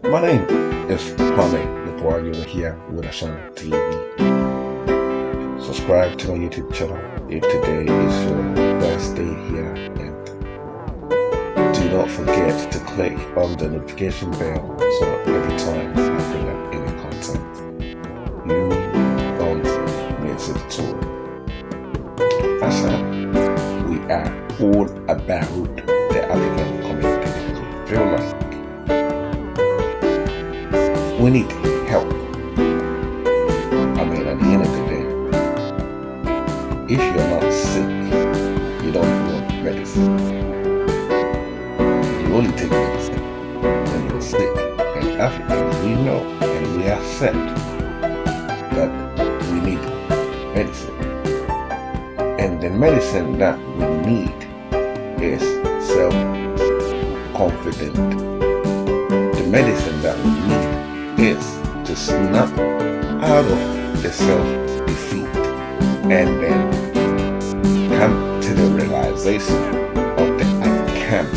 My name is Kwame Lepoayo here with Ashan TV. Subscribe to my YouTube channel if today is your first day here, and do not forget to click on the notification bell so every time I bring up any content, you don't miss it at all. Ashan, we are all about the African community because we feel like we need help. I mean, at the end of the day, if you're not sick, you don't want medicine. You only take medicine when you're sick. And Africans, we know and we accept that we need medicine. And the medicine that we need is self-confident. The medicine that we need is to snap out of the self-defeat and then come to the realization of the I can't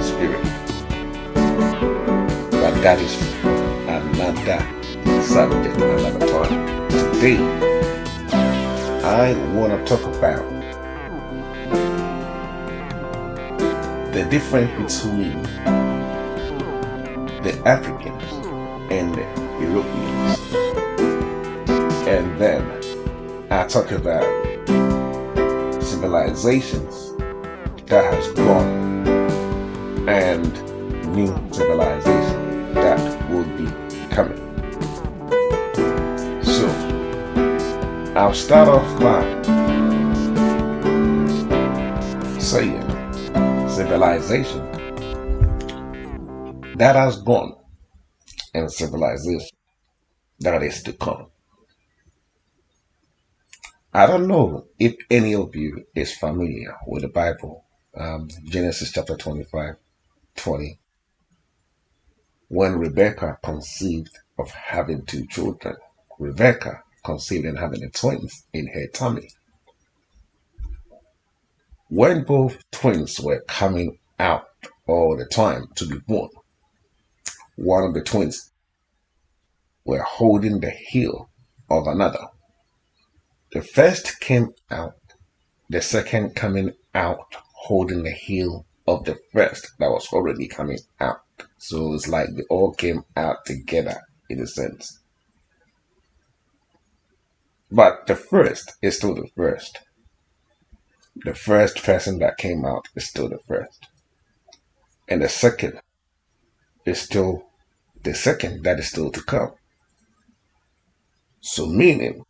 spirit. But that is another subject, another time. Today, I want to talk about the difference between the Africans and the Europeans. And then I talk about civilizations that has gone and new civilization that will be coming. So I'll start off by saying civilization that has gone and civilization that is to come. I don't know if any of you is familiar with the Bible, Genesis chapter 25:20, when Rebecca conceived of having two children. Rebecca conceived and having twins in her tummy. When both twins were coming out all the time to be born, one of the twins were holding the heel of another. The first came out, the second coming out holding the heel of the first that was already coming out. So it's like they all came out together in a sense. But the first is still the first. The first person that came out is still the first. And the second is still the second that is still to come. So meaning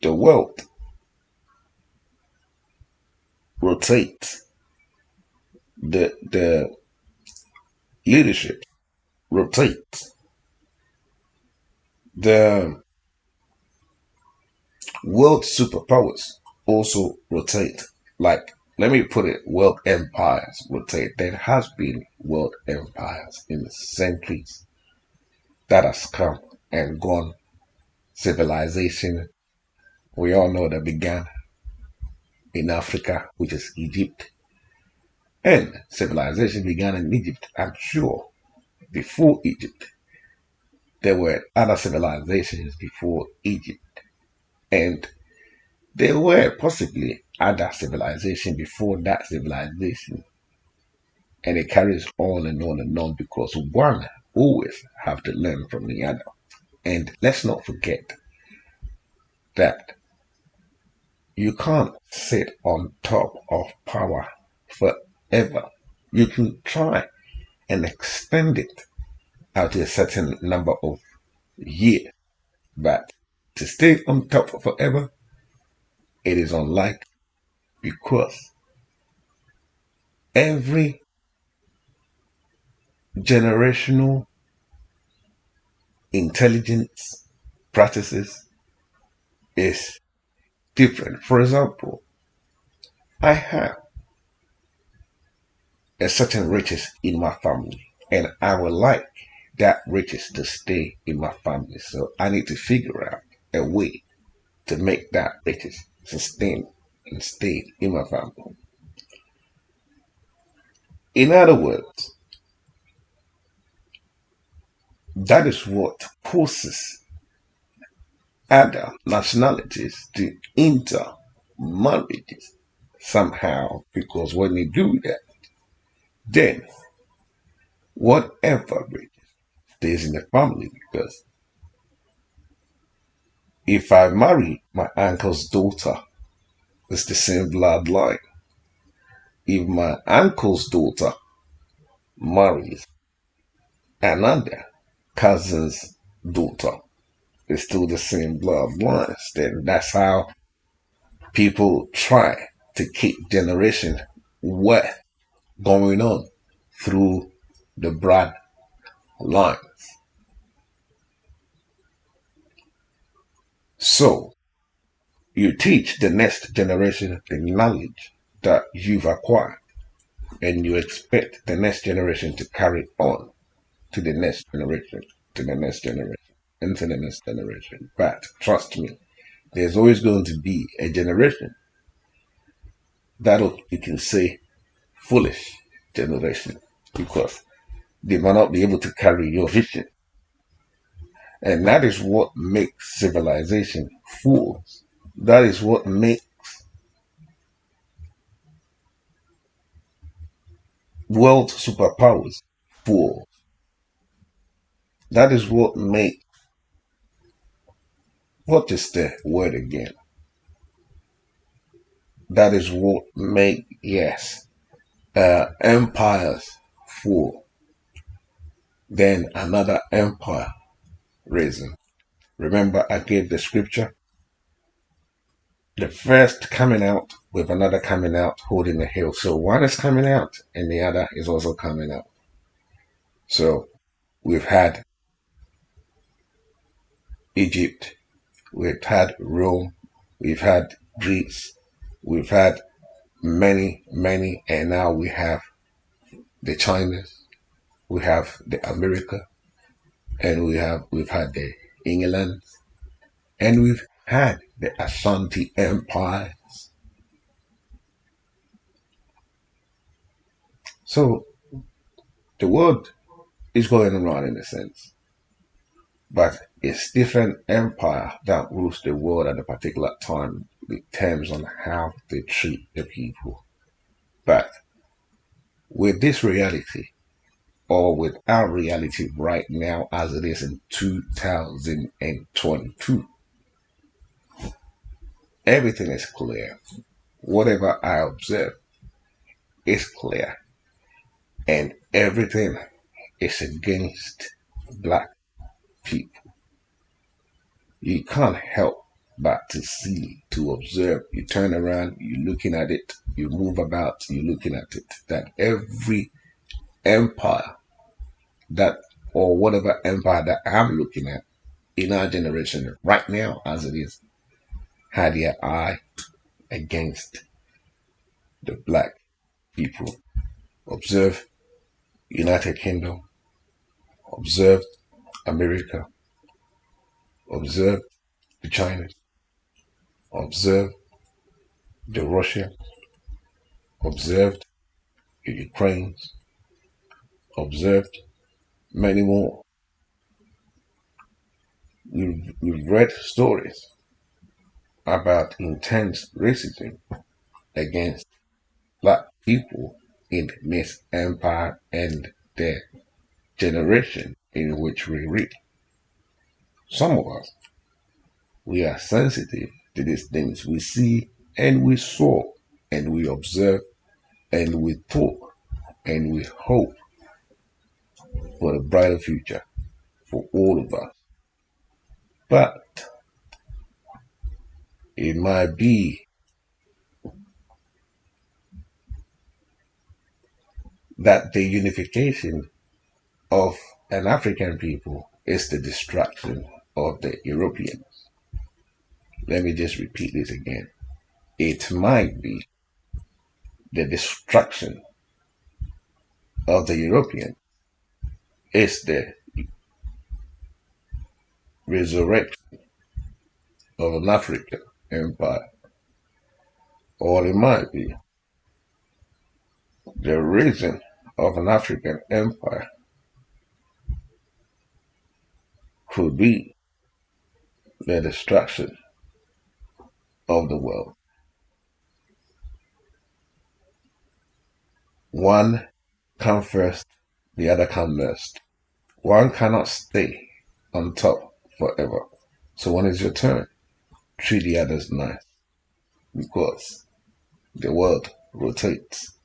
the world rotates, the leadership rotates, the world superpowers also rotate. Like, let me put it, world empires rotate. There has been world empires in the centuries that has come and gone. Civilization, we all know that began in Africa, which is Egypt. And civilization began in Egypt. I'm sure before Egypt, there were other civilizations before Egypt. And there were possibly other civilization before that civilization. And it carries on and on and on because one always have to learn from the other. And let's not forget that you can't sit on top of power forever. You can try and extend it out to a certain number of years, but to stay on top forever, it is unlikely because every generational intelligence practices is different. For example, I have a certain riches in my family, and I would like that riches to stay in my family. So I need to figure out a way to make that riches sustain and stay in my family. In other words, That is what pushes other nationalities to enter marriages somehow, because when they do that, then whatever stays in the family. Because if I marry my uncle's daughter, it's the same bloodline. If my uncle's daughter marries another cousin's daughter, it's still the same bloodlines. Then that's how people try to keep generation what going on through the blood line. So you teach the next generation the knowledge that you've acquired, and you expect the next generation to carry on to the next generation, to the next generation, and to the next generation. But trust me, there's always going to be a generation that you can say foolish generation, because they might not be able to carry your vision. And that is what makes civilization fools. That is what makes world superpowers fools. That is what makes, what is the word again? That is what make, yes, empires fall. Then another empire risen. Remember, I gave the scripture, the first coming out with another coming out holding the hill. So one is coming out and the other is also coming out. So we've had Egypt, we've had Rome, we've had Greece, we've had many, many, and now we have the Chinas, we have the America, and we've had the England, and we've had the Ashanti Empire. So the world is going around in a sense, but it's different empire that rules the world at a particular time with terms on how they treat the people. But with this reality, or with our reality right now as it is in 2022, everything is clear. Whatever I observe is clear, and everything is against black people. You can't help but to see, to observe. You turn around, you're looking at it, you move about, you're looking at it. That every empire that, or whatever empire that I'm looking at in our generation right now as it is, had their eye against the black people. Observe United Kingdom, observe America, observe the China, observe the Russia, observed the Ukraine, observed many more. We've read stories about intense racism against black people in this empire and the generation in which we read. Some of us, we are sensitive to these things. We see and we saw and we observe and we talk and we hope for a brighter future for all of us. But it might be that the unification of an African people is the destruction of the Europeans. Let me just repeat this again. It might be the destruction of the European is the resurrection of an African empire, or it might be the reason of an African empire could be the destruction of the world. One come first, the other come next. One cannot stay on top forever. So when it's your turn, treat the others nice because the world rotates.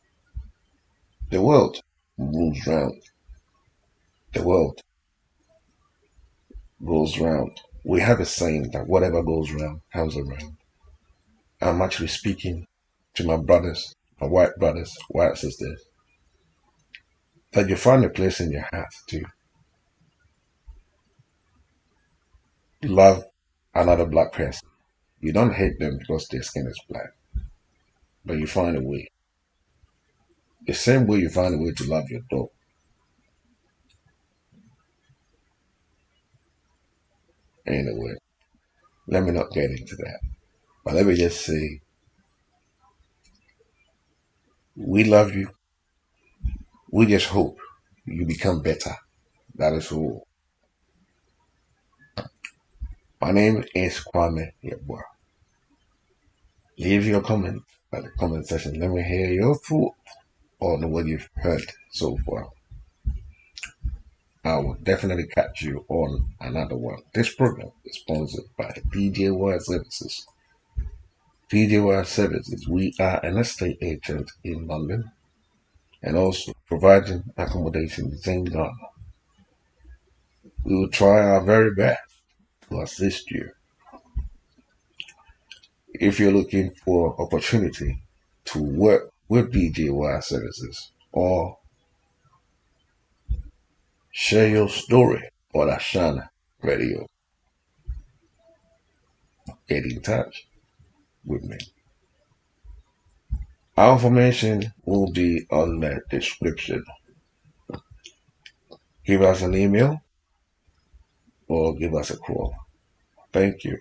The world moves round. The world goes round. We have a saying that whatever goes round comes around. I'm actually speaking to my brothers, my white sisters, that you find a place in your heart to love another black person. You don't hate them because their skin is black, but you find a way. The same way you find a way to love your dog. Anyway, let me not get into that. But let me just say, we love you. We just hope you become better. That is all. My name is Kwame Yabwa. Leave your comment at the comment section. Let me hear your thoughts on what you've heard so far. I will definitely catch you on another one. This program is sponsored by PJY Services. PJY Services, we are an estate agent in London and also providing accommodation in Ghana. We will try our very best to assist you. If you're looking for opportunity to work with PJY Services or share your story on Ashana Radio, get in touch with me. Our information will be on the description. Give us an email or give us a call. Thank you.